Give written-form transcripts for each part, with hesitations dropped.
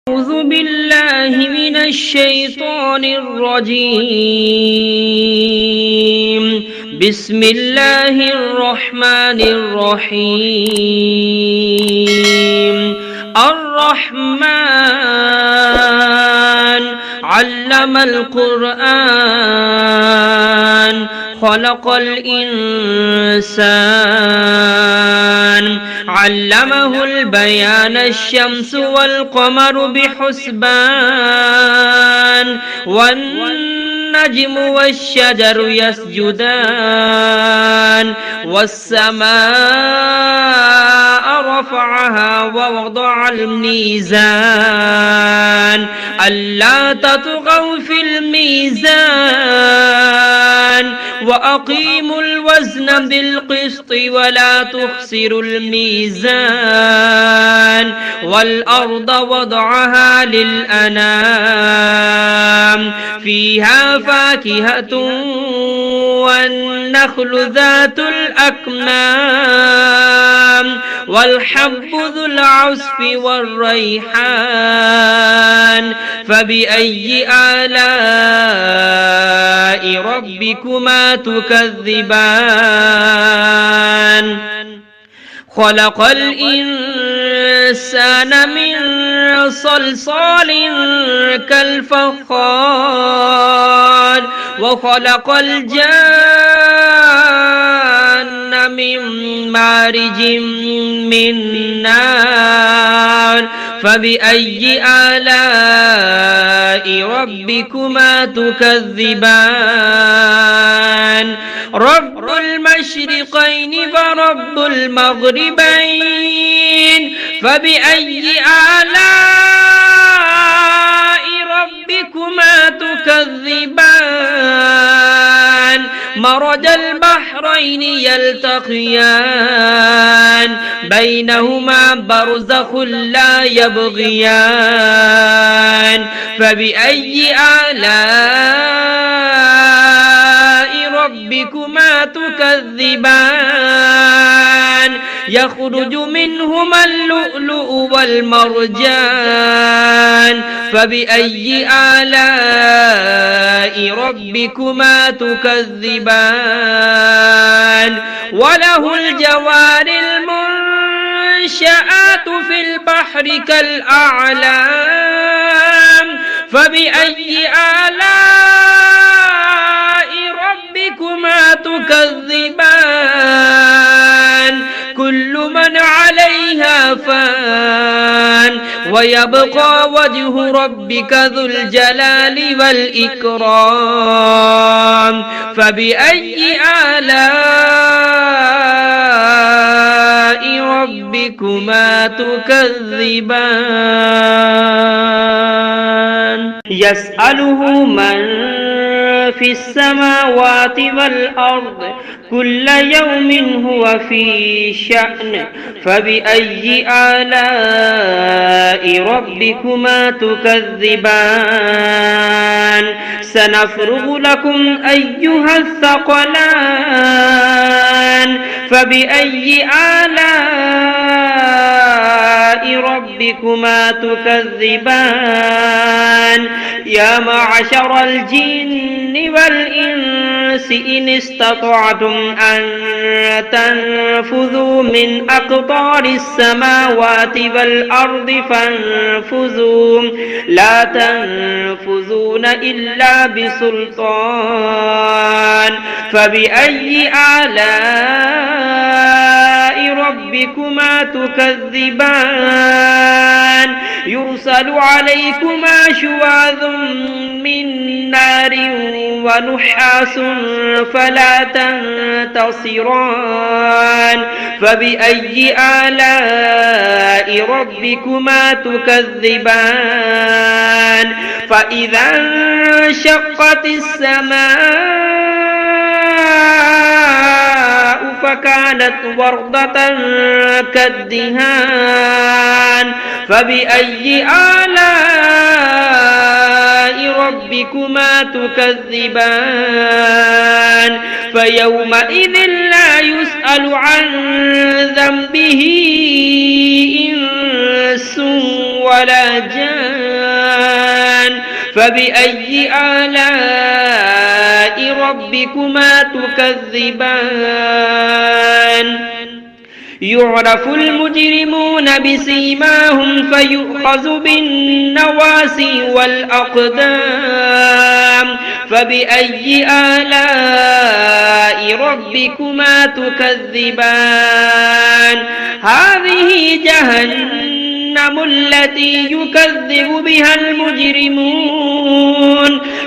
أعوذ بالله من الشيطان الرجيم بسم الله الرحمن الرحيم الرحمن علم القرآن خلق الإنسان علمه البيان الشمس والقمر بحسبان والنجم والشجر يسجدان والسماء رفعها ووضع الميزان ألا تطغوا في الميزان وأقيموا الوزن بالقسط ولا تخسروا الميزان والأرض وضعها للأنام فيها فاكهة والنخل ذات الأكمام والحب ذو العصف والريحان فبأي آلاء ربكما تكذبان خلق الإنسان من صلصال كالفخار وخلق الجان من مارج من نار فبأي آلاء ربكما تكذبان رب المشرقين ورب المغربين فبأي آلاء ربكما تكذبان مرج البحرين يلتقيان بينهما برزخ لا يبغيان فبأي آلاء ربكما تكذبان يخرج منهما اللؤلؤ والمرجان فبأي آلاء ربكما تكذبان وله الجوار المنشآت في البحر كالأعلام فبأي آلاء ربكما تكذبان كل من عليها فان ويبقى وجه ربك ذو الجلال والإكرام فبأي آلاء ربكما تكذبان يسأله من في السماوات والأرض كل يوم هو في شأن فبأي آلاء ربكما تكذبان سنفرغ لكم أيها الثقلان فبأي آلاء ربكما تكذبان يا معشر الجن والإنس إن استطعتم أن تنفذوا من أقطار السماوات والأرض فانفذوا لا تنفذون إلا بسلطان فبأي آلاء ربكما تكذبان يرسل عليكما شواظ من نار ونحاس فلا تنتصران فبأي آلاء ربكما تكذبان فإذا انشقت السماء فكانت وردة كالدهان فبأي آلاء ربكما تكذبان فيومئذ لا يسأل عن ذنبه إنس ولا جان فبأي آلاء ربكما تكذبان يعرف المجرمون بسيماهم فيؤخذ بالنواسي والأقدام فبأي آلاء ربكما تكذبان هذه جهنم التي يكذب بها المجرمون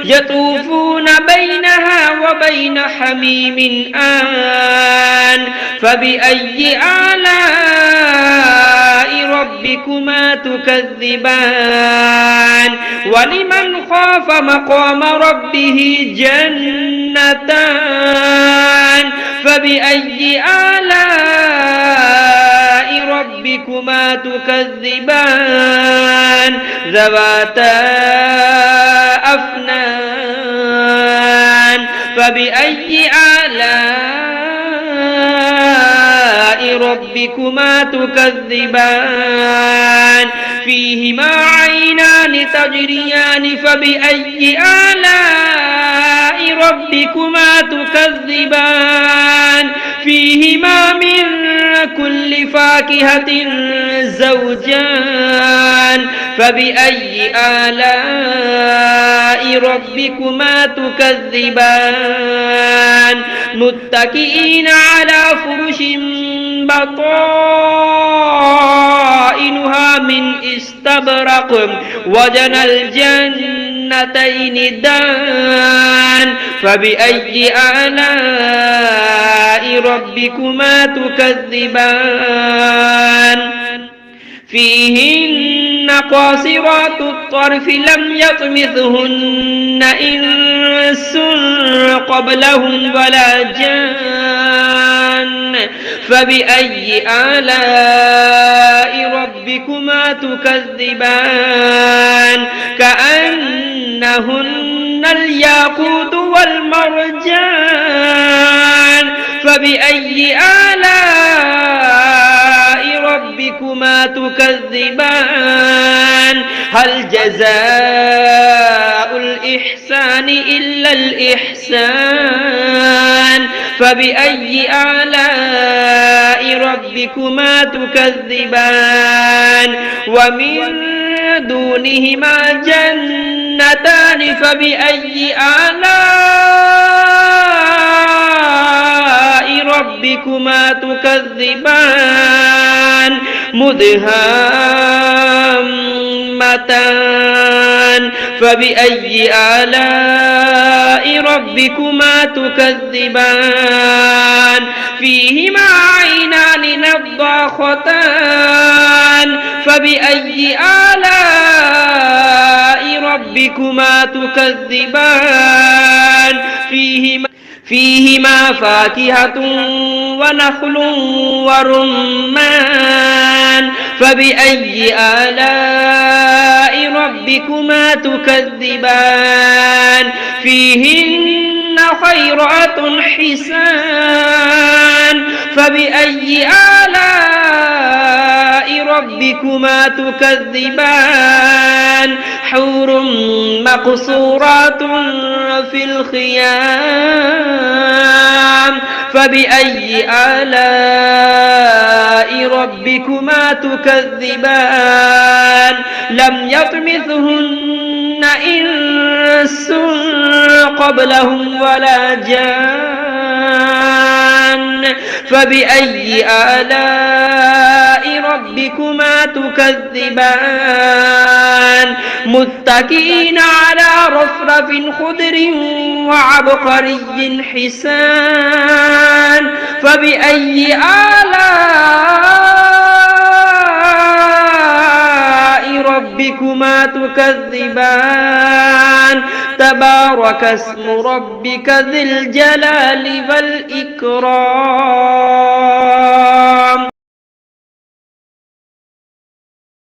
يطوفون بينها وبين حميم آن فبأي آلاء ربكما تكذبان ولمن خاف مقام ربه جنتان فبأي آلاء ربكما تكذبان ذواتا أفنان فبأي آلاء ربكما تكذبان فيهما عينان تجريان فبأي آلاء ربكما تكذبان فيهما من كل فاكهة زوجان فبأي آلاء ربكما تكذبان متكئين على فرش بطائنها من استبرق وجنى الجنتين دان فبأي آلاء ربكما تكذبان فيهن قاصرات الطرف لم يطمثهن إنس قبلهم ولا جان فبأي آلاء ربكما تكذبان كأنهن الياقوت والمرجان فبأي آلاء ربكما تكذبان هل جزاء الإحسان إلا الإحسان فبأي آلاء ربكما تكذبان ومن دونهما جنتان فبأي آلاء ربكما تكذبان مدهامتان فبأي آلاء ربكما تكذبان فيهما عينان نضاختان فبأي آلاء ربكما تكذبان فيهما فاكهة ونخل ورمان فبأي آلاء ربكما تكذبان فيهن خيرات حسان فبأي آلاء ربكما تكذبان حور مقصورات في الخيام فبأي آلاء ربكما تكذبان لم يطمثهن إنس قبلهم ولا جان فبأي آلاء ربكما تكذبان متكئين على رفرف خضر وعبقري حسان فبأي آلاء ربكما تكذبان تبارك اسم ربك ذي الجلال والإكرام